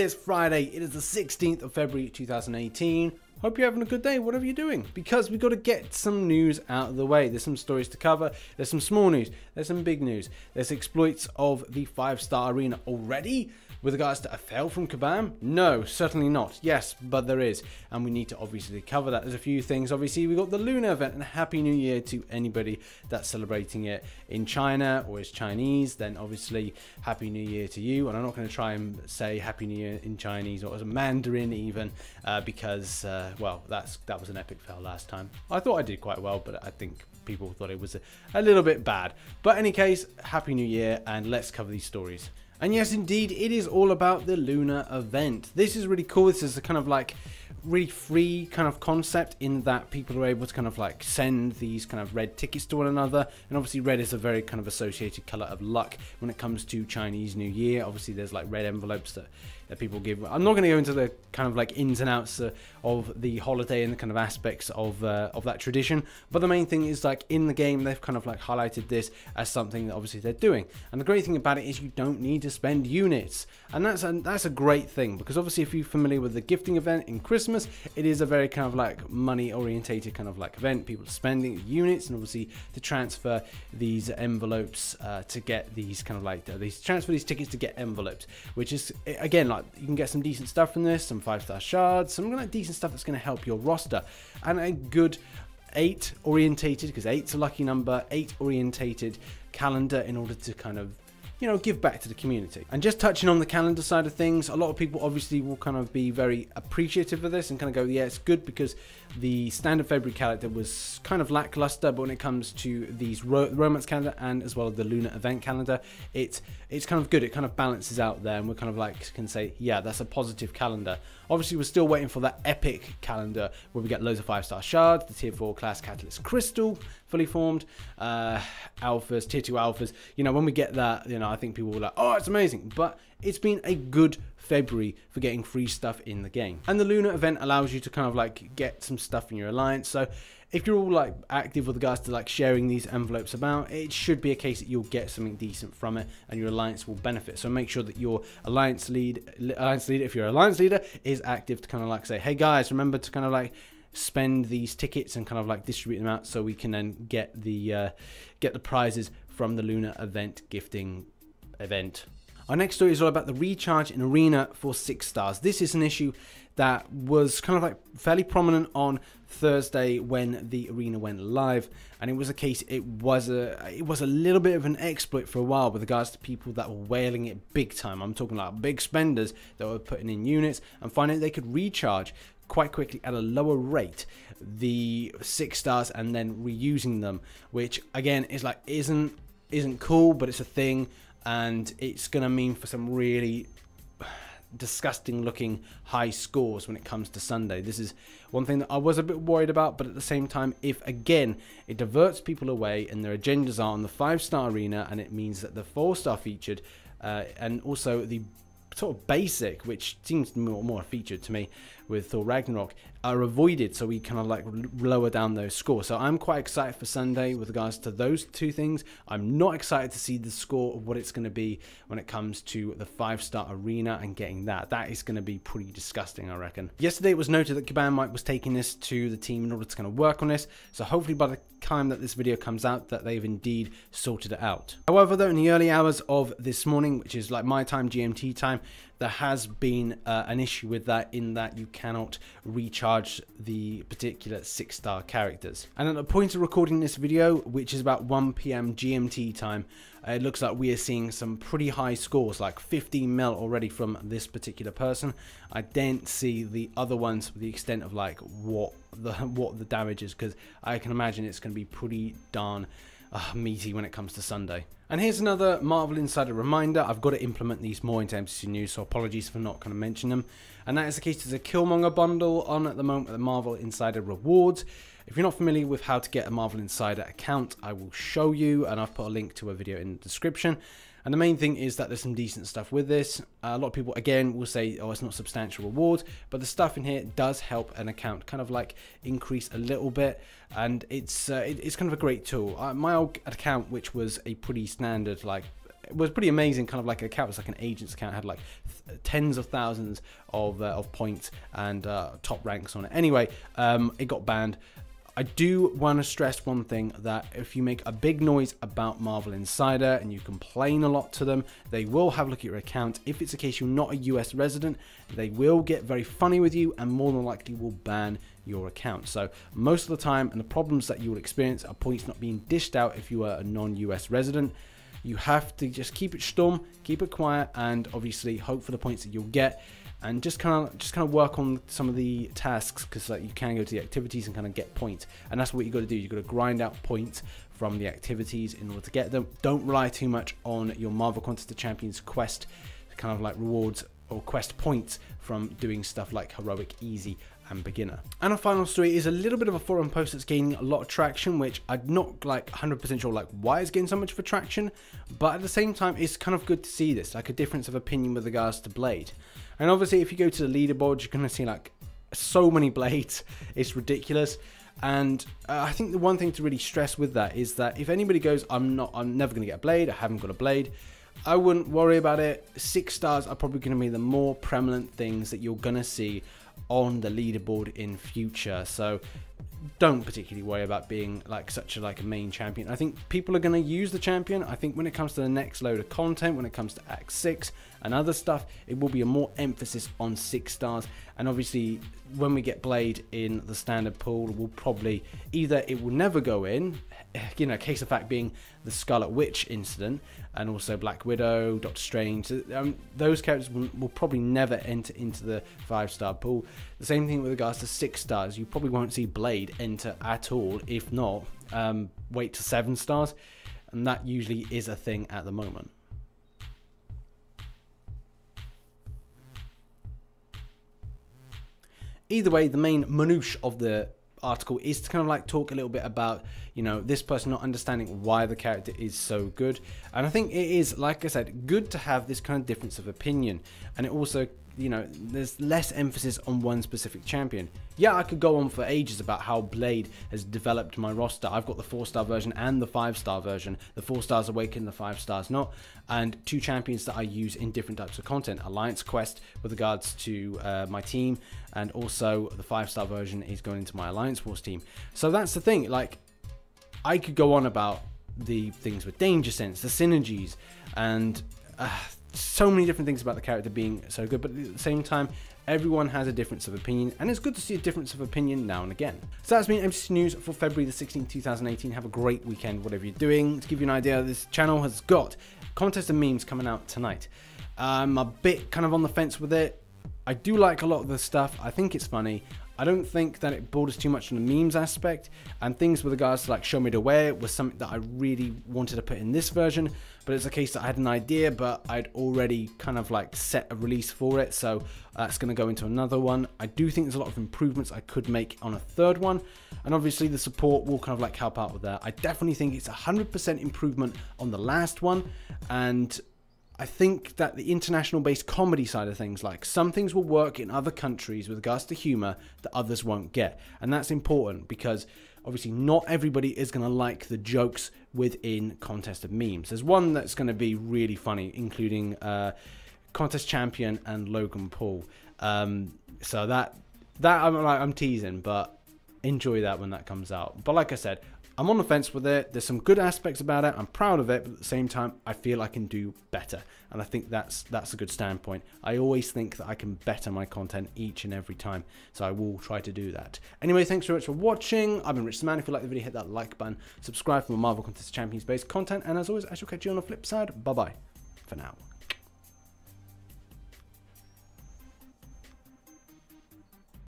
is Friday. It is the 16th of February 2018. Hope you're having a good day, whatever you're doing, because we've got to get some news out of the way. There's some stories to cover. There's some small news. There's some big news. There's exploits of the 5-star arena already. With regards to a fail from Kabam? No, certainly not. Yes, but there is. And we need to obviously cover that. There's a few things. Obviously, we got the Lunar event, and Happy New Year to anybody that's celebrating it in China or is Chinese. Then obviously, Happy New Year to you. And I'm not going to try and say Happy New Year in Chinese or as a Mandarin even, because, well, that was an epic fail last time. I thought I did quite well, but I think people thought it was a little bit bad. But in any case, Happy New Year, and let's cover these stories. And yes, indeed, it is all about the Lunar event. This is really cool. This is a kind of like really free kind of concept in that people are able to kind of like send these kind of red tickets to one another. And obviously red is a very kind of associated color of luck when it comes to Chinese New Year. Obviously there's like red envelopes that people give. I'm not going to go into the kind of like ins and outs of the holiday and the kind of aspects of that tradition, but the main thing is like in the game they've kind of like highlighted this as something that obviously they're doing. And the great thing about it is you don't need to spend units, and that's a great thing, because obviously if you're familiar with the gifting event in Christmas, it is a very kind of like money orientated kind of like event. People are spending units, and obviously to transfer these envelopes to get these kind of like transfer these tickets to get envelopes, which is again like you can get some decent stuff from this, some 5-star shards, some like decent stuff that's going to help your roster, and a good 8 orientated, because 8's a lucky number, 8 orientated calendar in order to kind of, you know, give back to the community. And just touching on the calendar side of things, a lot of people obviously will kind of be very appreciative of this and kind of go, yeah, it's good, because the standard February calendar was kind of lackluster, but when it comes to these romance calendar and as well as the Lunar event calendar, it's kind of good. It kind of balances out there, and we're kind of like can say, yeah, that's a positive calendar. Obviously, we're still waiting for that epic calendar where we get loads of 5-star shards, the tier 4 class catalyst crystal fully formed, alphas, tier 2 alphas. You know, when we get that, you know, I think people will like, oh, it's amazing. But it's been a good February for getting free stuff in the game. And the Lunar event allows you to kind of like get some stuff in your alliance. So if you're all like active with regards to like sharing these envelopes about, it should be a case that you'll get something decent from it and your alliance will benefit. So make sure that your alliance leader, if you're an alliance leader, is active to kind of like say, hey guys, remember to kind of like spend these tickets and kind of like distribute them out so we can then get the prizes from the Lunar event gifting event. Our next story is all about the recharge in Arena for 6 stars. This is an issue that was kind of like fairly prominent on Thursday when the arena went live, and it was a case, it was a little bit of an exploit for a while with regards to people that were whaling it big time. I'm talking like big spenders that were putting in units and finding they could recharge quite quickly at a lower rate the 6 stars and then reusing them, which again is like isn't cool, but it's a thing. And it's going to mean for some really disgusting looking high scores when it comes to Sunday. This is one thing that I was a bit worried about, but at the same time, if again it diverts people away and their agendas are on the 5-star arena, and it means that the 4-star featured and also the sort of basic, which seems more featured to me with Thor Ragnarok, are avoided, so we kind of like lower down those scores. So I'm quite excited for Sunday with regards to those two things. I'm not excited to see the score of what it's going to be when it comes to the 5-star arena and getting that. That is going to be pretty disgusting, I reckon. Yesterday it was noted that Kabam Mike was taking this to the team in order to kind of work on this, so hopefully by the time that this video comes out that they've indeed sorted it out. However though, in the early hours of this morning, which is like my time, GMT time, there has been an issue with that, in that you cannot recharge the particular 6-star characters. And at the point of recording this video, which is about 1 PM GMT time, it looks like we are seeing some pretty high scores, like 15 mil already from this particular person. I didn't see the other ones to the extent of like what the damage is, because I can imagine it's going to be pretty darn meaty when it comes to Sunday. And here's another Marvel Insider reminder. I've got to implement these more into MCC News, so apologies for not kind of mentioning them. And that is the case. There's a Killmonger bundle on at the moment with the Marvel Insider rewards. If you're not familiar with how to get a Marvel Insider account, I will show you, and I've put a link to a video in the description. And the main thing is that there's some decent stuff with this. A lot of people, again, will say, oh, it's not substantial rewards, but the stuff in here does help an account kind of like increase a little bit, and it's kind of a great tool. My old account, which was a pretty standard like it was pretty amazing. Kind of like an account, it was like an agent's account, had like tens of thousands of points and top ranks on it. Anyway, it got banned. I do want to stress one thing, that if you make a big noise about Marvel Insider and you complain a lot to them, they will have a look at your account. If it's the case you're not a US resident, they will get very funny with you and more than likely will ban your account. So most of the time, and the problems that you will experience are points not being dished out if you are a non-US resident. You have to just keep it stum, keep it quiet, and obviously hope for the points that you'll get. And just kind of work on some of the tasks, because like you can go to the activities and kind of get points, and that's what you got to do. You got to grind out points from the activities in order to get them. Don't rely too much on your Marvel Contest of Champions quest, kind of like rewards or quest points from doing stuff like heroic, easy, and beginner. And our final story is a little bit of a forum post that's gaining a lot of traction, which I'm not like 100% sure like why it's getting so much of a traction, but at the same time it's kind of good to see this, like a difference of opinion with regards to Blade. And obviously if you go to the leaderboard, you're going to see like so many Blades, it's ridiculous. And I think the one thing to really stress with that is that if anybody goes, I'm never going to get a Blade, I haven't got a Blade, I wouldn't worry about it. 6 stars are probably going to be the more prevalent things that you're going to see on the leaderboard in future. So don't particularly worry about being like such a like a main champion. I think people are going to use the champion. I think when it comes to the next load of content, when it comes to Act 6 and other stuff, it will be a more emphasis on 6 stars. And obviously when we get Blade in the standard pool, we'll probably either it will never go in, you know, case of fact being the Scarlet Witch incident, and also Black Widow, Doctor Strange. Those characters will probably never enter into the 5-star pool. The same thing with regards to 6 stars. You probably won't see Blade enter at all. If not, wait to 7 stars, and that usually is a thing at the moment. Either way, the main minutiae of the article is to kind of like talk a little bit about, you know, this person not understanding why the character is so good. And I think it is, like I said, good to have this kind of difference of opinion. And it also, you know, there's less emphasis on one specific champion. Yeah, I could go on for ages about how Blade has developed my roster. I've got the 4-star version and the 5-star version. The 4 stars awaken, the 5 stars not. And 2 champions that I use in different types of content. Alliance Quest with regards to my team, and also the 5-star version is going into my Alliance Wars team. So that's the thing, like, I could go on about the things with Danger Sense, the synergies, and so many different things about the character being so good, but at the same time, everyone has a difference of opinion, and it's good to see a difference of opinion now and again. So that's been MCOC News for February the 16th, 2018. Have a great weekend, whatever you're doing. To give you an idea, this channel has got contest and memes coming out tonight. I'm a bit kind of on the fence with it. I do like a lot of the stuff. I think it's funny. I don't think that it borders too much on the memes aspect, and things with regards to like Show Me the Way was something that I really wanted to put in this version, but it's a case that I had an idea, but I'd already kind of like set a release for it, so that's going to go into another one. I do think there's a lot of improvements I could make on a third one, and obviously the support will kind of like help out with that. I definitely think it's 100% improvement on the last one, and I think that the international based comedy side of things, like some things will work in other countries with regards to humor that others won't get. And that's important because obviously not everybody is going to like the jokes within Contest of Memes. There's one that's going to be really funny, including Contest Champion and Logan Paul. So that I'm teasing, but enjoy that when that comes out. But like I said, I'm on the fence with it. There's some good aspects about it. I'm proud of it, but at the same time, I feel I can do better. And I think that's a good standpoint. I always think that I can better my content each and every time. So I will try to do that. Anyway, thanks very much for watching. I've been RichTheMan. If you like the video, hit that like button. Subscribe for more Marvel Contest Champions based content. And as always, I shall catch you on the flip side. Bye-bye for now.